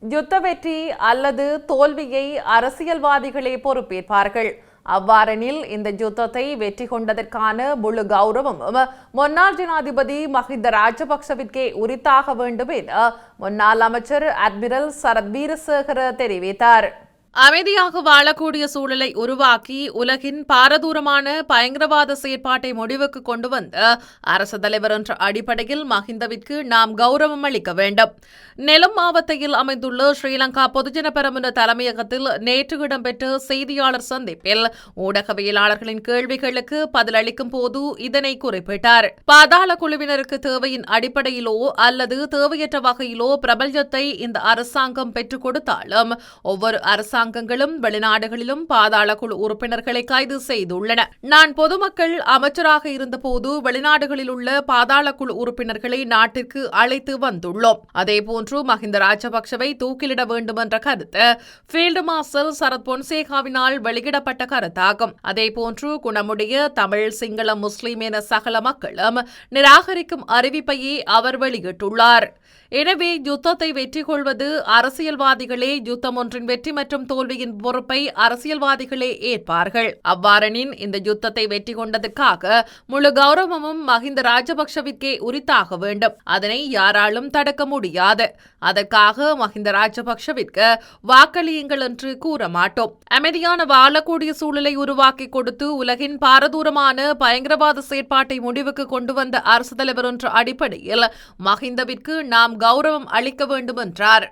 யுத்த வெற்றி அல்லது தோல்வியை அரசியல்வாதிகளே பொறுப்பேற்பார்கள். அவ்வாறெனில் இந்த யுத்தத்தை வெற்றி கொண்டதற்கான முழு கௌரவமும் முன்னாள் ஜனாதிபதி மஹிந்த ராஜபக்சவிற்கே உரித்தாக வேண்டும் என முன்னாள் அமைச்சர் அட்மிரல் சரத் வீரசேகர தெரிவித்தார். அமைதியாக வாழக்கூடிய சூழலை உருவாக்கி உலகின் பாரதூரமான பயங்கரவாத செயற்பாட்டை முடிவுக்கு கொண்டு வந்த அரசு தலைவர் என்ற அடிப்படையில் மஹிந்தவிற்கு நாம் கௌரவம் அளிக்க வேண்டும். நெலம் மாவட்டத்தில் அமைந்துள்ள ஸ்ரீலங்கா பொதுஜன பெரமுன தலைமையகத்தில் நேற்று இடம்பெற்ற செய்தியாளர் சந்திப்பில் ஊடகவியலாளர்களின் கேள்விகளுக்கு பதிலளிக்கும் போது இதனை குறிப்பிட்டார். பாதாள குழுவினருக்கு தேவையின் அடிப்படையிலோ அல்லது தேவையற்ற வகையிலோ பிரபல்யத்தை இந்த அரசாங்கம் பெற்றுக் கொடுத்தாலும் ஒவ்வொரு அரசாங்கங்களும் வெளிநாடுகளிலும் பாதாள குழு உறுப்பினர்களை கைது செய்துள்ளன. நான் பொதுமக்கள் அமைச்சராக இருந்தபோது வெளிநாடுகளில் உள்ள பாதாள குழு உறுப்பினர்களை நாட்டிற்கு அழைத்து வந்துள்ளோம். அதேபோன்று மஹிந்த ராஜபக்சவை தூக்கிலிட வேண்டும் என்ற கருத்து ஃபீல்டு மார்ஷல் சரத் பொன்சேகாவினால் வெளியிடப்பட்ட கருத்தாகும். அதேபோன்று குணமுடைய தமிழ், சிங்கள, முஸ்லிம் என சகல மக்களும் நிராகரிக்கும் அறிவிப்பையே அவர் வெளியிட்டுள்ளார். எனவே யுத்தத்தை வெற்றி கொள்வது அரசியல்வாதிகளே, யுத்தம் ஒன்றின் வெற்றி மற்றும் தோல்வியின் பொறுப்பை அரசியல்வாதிகளே ஏற்பார்கள். அவ்வாறெனின் இந்த யுத்தத்தை வெற்றி கொண்டதற்காக முழு கௌரவமும் மஹிந்த ராஜபக்சவிற்கே உரித்தாக வேண்டும். அதனை யாராலும் தடுக்க முடியாது. அதற்காக மஹிந்த ராஜபக்சவிற்கு வாக்களியுங்கள் என்று கூற மாட்டோம். அமைதியான வாழக்கூடிய சூழலை உருவாக்கி கொடுத்து உலகின் பாரதூரமான பயங்கரவாத செயற்பாட்டை முடிவுக்கு கொண்டு வந்த அரசு தலைவர் என்ற அடிப்படையில் மஹிந்தவிற்கு நாம் கௌரவம் அளிக்க வேண்டும் என்றார்.